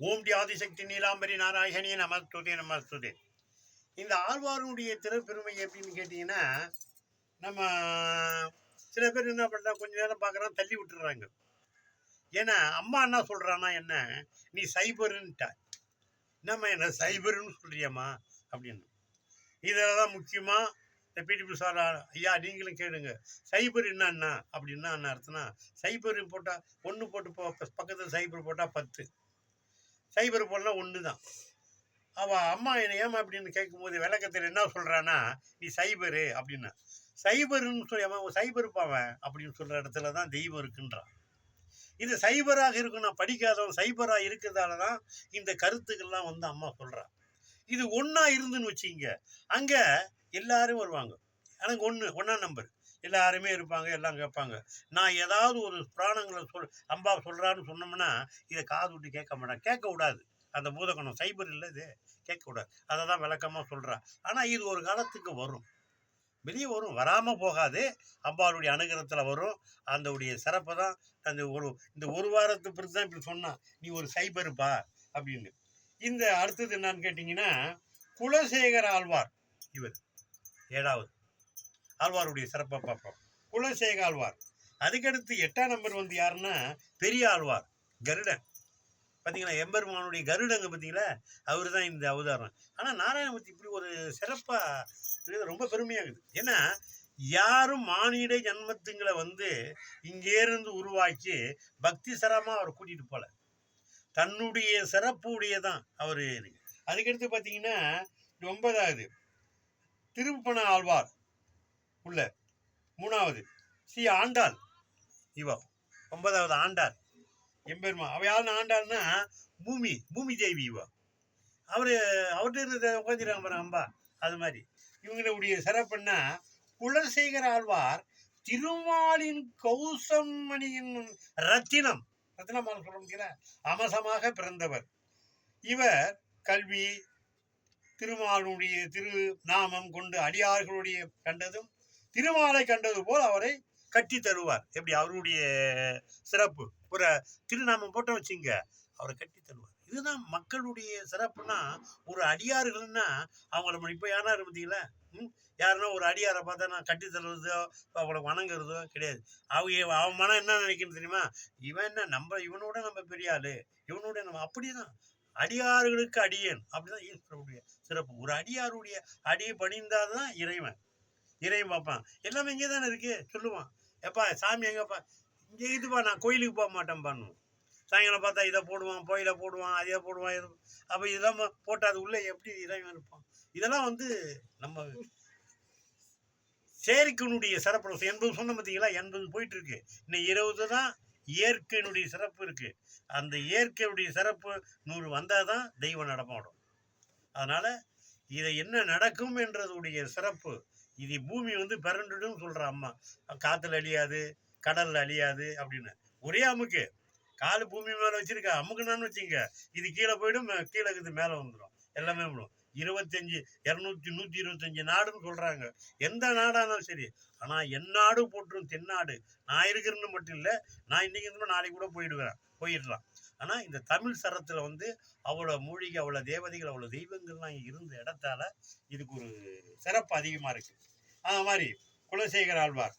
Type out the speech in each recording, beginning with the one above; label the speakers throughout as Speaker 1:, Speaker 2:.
Speaker 1: ஓம் D Adishakti Neelambari Narayani நமஸ்துதே நமஸ்துதே. இந்த ஆழ்வாருடைய திறப்பெருமை எப்படின்னு கேட்டிங்கன்னா, நம்ம சில பேர் என்ன பண்ணுறாங்க, கொஞ்ச நேரம் பார்க்குறாங்க, தள்ளி விட்டுறாங்க. ஏன்னா அம்மா என்ன சொல்கிறான்னா, என்ன நீ சைபருன்ட்டா, என்னம்மா என்ன சைபருன்னு சொல்கிறியம்மா அப்படின்னு. இதில் தான் முக்கியமாக இந்த பிடிபி சார் ஐயா நீங்களும் கேளுங்க, சைபர் என்னன்னா அப்படின்னா என்ன அர்த்தம்னா, சைபர் போட்டால் ஒன்று போட்டு பக்கத்தில் சைபர் போட்டால் 10, சைபர் போடலாம் 1 தான். அவள் அம்மா என்னை ஏமா அப்படின்னு கேட்கும்போது விளக்கத்தில் என்ன சொல்கிறான்னா, நீ சைபரு அப்படின்னா, சைபருன்னு சொல்லி அவன் சைபர் பாவன் அப்படின்னு சொல்கிற இடத்துல தான் தெய்வம் இருக்குன்றான். இது சைபராக இருக்கும், நான் படிக்காதவன் சைபராக இருக்கிறதால தான் இந்த கருத்துக்கள்லாம் வந்து அம்மா சொல்கிறான். இது ஒன்றா இருந்துன்னு வச்சிங்க, அங்கே எல்லாரும் வருவாங்க. எனக்கு ஒன்றா நம்பர் எல்லாருமே இருப்பாங்க, எல்லாம் கேட்பாங்க. நான் ஏதாவது ஒரு புராணங்களை அம்பா சொல்கிறான்னு சொன்னோம்னா இதை காது விட்டு கேட்க மாட்டேன், கேட்க விடாது. அந்த பூதகணம் சைபர் இல்லை, இது கேட்கக்கூடாது. அதை தான் விளக்கமாக சொல்கிறான். ஆனால் இது ஒரு காலத்துக்கு வரும், வெளியே வரும், வராமல் போகாது. அம்பாளுடைய அனுகிரகத்தில் வரும். அந்தவுடைய சிறப்பை தான் இந்த ஒரு வாரத்துக்கு பிறகு தான் இப்படி சொன்னான், நீ ஒரு சைபருப்பா அப்படின்னு. இந்த அடுத்தது என்னன்னு கேட்டிங்கன்னா, குலசேகர ஆழ்வார், இவர் 7வது ஆழ்வாருடைய சிறப்பை பார்ப்போம். குலசேகர ஆழ்வார். அதுக்கடுத்து 8ஆம் நம்பர் வந்து யாருன்னா பெரிய ஆழ்வார், கருடன். பார்த்தீங்களா, எம்பெருமானுடைய கருடங்க பார்த்தீங்களா, அவர் தான் இந்த அவதாரம். ஆனால் நாராயணமூர்த்தி இப்படி ஒரு சிறப்பாக ரொம்ப பெருமையாகுது. ஏன்னா யாரும் மானிட ஜன்மத்துங்களை வந்து இங்கேருந்து உருவாக்கி பக்தி சிரமாக அவர் கூட்டிகிட்டு போகல, தன்னுடைய சிறப்பு உடையதான் அவர் இருக்கு. அதுக்கடுத்து பார்த்தீங்கன்னா 9வது திருப்பண ஆழ்வார் உள்ள 3வது ஸ்ரீ ஆண்டாள். இவ 9வது ஆண்டாள் எம்பெருமா. அவ யாருன்னு ஆண்டாள்னா பூமி தேவி. இவ அவர்கிட்ட உட்காந்துருக்காங்க பாருங்க அம்பா. அது மாதிரி இவங்களுடைய சிறப்புன்னா, குலசேகர ஆழ்வார் திருமாலின் கௌசமணியின் ரத்தினமாக சொல்ல முடியல, அமசமாக பிறந்தவர். இவர் கல்வி திருமாலுடைய திருநாமம் கொண்டு அடியார்களுடைய கண்டதும் திருமாலை கண்டது போல் அவரை கட்டி தருவார். எப்படி அவருடைய சிறப்பு, ஒரு திருநாமம் போட்ட வச்சுங்க, அவரை கட்டி தருவார். இதுதான் மக்களுடைய சிறப்புனா. ஒரு அடியார்கள்னா அவங்கள நம்ம இப்போ யாரா இருந்தீங்களா, யாருன்னா ஒரு அடியாரை பார்த்தா நான் கட்டி தருவதோ அவளை வணங்குறதோ கிடையாது. அவன் மனம் என்ன நினைக்கணும் தெரியுமா, இவன் என்ன இவனோட நம்ம பெரிய ஆளு, இவனோட நம்ம அப்படிதான். அடியார்களுக்கு அடியேன், அப்படிதான் ஈஸ்வரனுடைய சிறப்பு. ஒரு அடியாருடைய அடியை பணிந்தாதான் இறைவன் பார்ப்பான். எல்லாமே இங்கே தானே இருக்கு. சொல்லுவான், எப்பா சாமி எங்கப்பா, இங்கே இதுப்பா, நான் கோயிலுக்கு போக மாட்டேன்பான்னு. சாயங்காலம் பார்த்தா இதை போடுவான், கோயிலை போடுவான், அதே போடுவான். அப்போ இதெல்லாம் போட்டு அது உள்ள எப்படி இறைவன் இருப்பான். இதெல்லாம் வந்து நம்ம செயற்கையினுடைய சிறப்பு. 80 சொன்ன பார்த்தீங்களா, 80 போயிட்டு இருக்கு. இன்னும் 20 தான் இயற்கையினுடைய சிறப்பு இருக்கு. அந்த இயற்கையுடைய சிறப்பு 100 வந்தால் தான் தெய்வம் நடமாடும். அதனால இதை என்ன நடக்கும் என்றதுடைய சிறப்பு. இது பூமி வந்து பிறண்டுடும் சொல்ற அம்மா, காத்துல அழியாது, கடல்ல அழியாது அப்படின்னு. ஒரே அமுக்கு காலு பூமி மேலே வச்சிருக்க, அமுக்குனான்னு வச்சுங்க, இது கீழே போயிடும், கீழே இது மேலே வந்துடும், எல்லாமே விடும். 125 நாடுன்னு சொல்றாங்க. எந்த நாடானாலும் சரி. ஆனா என் நாடு போற்றும் தென்னாடு, நான் இருக்கிறன்னு மட்டும் இல்லை, நான் இன்னைக்கு இருந்தாலும் நாளைக்கு கூட போயிடலாம். ஆனா இந்த தமிழ் சரத்துல வந்து அவ்வளோ மூலிகை, அவ்வளோ தேவதைகள், அவ்வளோ தெய்வங்கள்லாம் இருந்த இடத்தால இதுக்கு ஒரு சிறப்பு அதிகமா இருக்கு. அது மாதிரி குலசேகர ஆழ்வார்.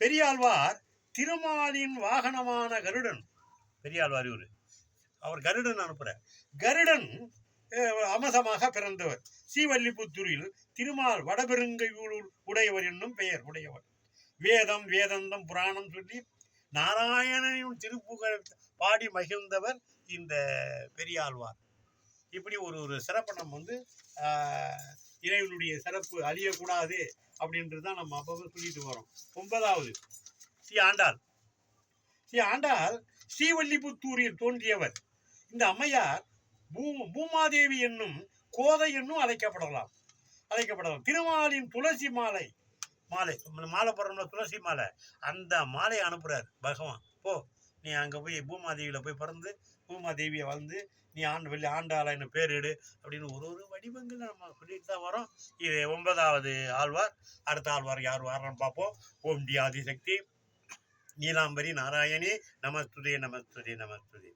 Speaker 1: பெரிய ஆழ்வார் திருமாலின் வாகனமான கருடன். பெரிய ஆழ்வார் இவரு, அவர் கருடன் அனுப்புற. கருடன் அமசமாக பிறந்தவர். ஸ்ரீவல்லிபுத்தூரில் திருமால் வடபெருங்கை உடையவர் என்னும் பெயர் உடையவர். வேதந்தம் புராணம் சொல்லி நாராயணனின் திருப்புகழ் பாடி மகிழ்ந்தவர் இந்த பெரியாழ்வார். இப்படி ஒரு சிறப்பை நம்ம வந்து இறைவனுடைய சிறப்பு அழியக்கூடாது அப்படின்றது தான் நம்ம அப்போ சொல்லிட்டு வரோம். 9வது ஸ்ரீ ஆண்டாள். ஸ்ரீவல்லிபுத்தூரில் தோன்றியவர். இந்த அம்மையார் பூமாதேவி என்னும் கோதை என்னும் அழைக்கப்படலாம். திருமாலின் துளசி மாலை போடுறோம்ல, துளசி மாலை, அந்த மாலையை அனுப்புறாரு பகவான். போ, நீ அங்கே போய் பூமாதேவியில் போய் பிறந்து பூமாதேவியை வந்து நீ ஆண்டாள என்ன பேர் எடு அப்படின்னு ஒரு வடிவங்கள் நம்ம சொல்லிட்டு தான் வரோம். இது 9வது ஆழ்வார். அடுத்த ஆழ்வார் யார் வாரன்னு பார்ப்போம். ஓம் டி ஆதிசக்தி நீலாம்பரி நாராயணி நமஸ்துதே நமஸ்துதே நமஸ்துதே.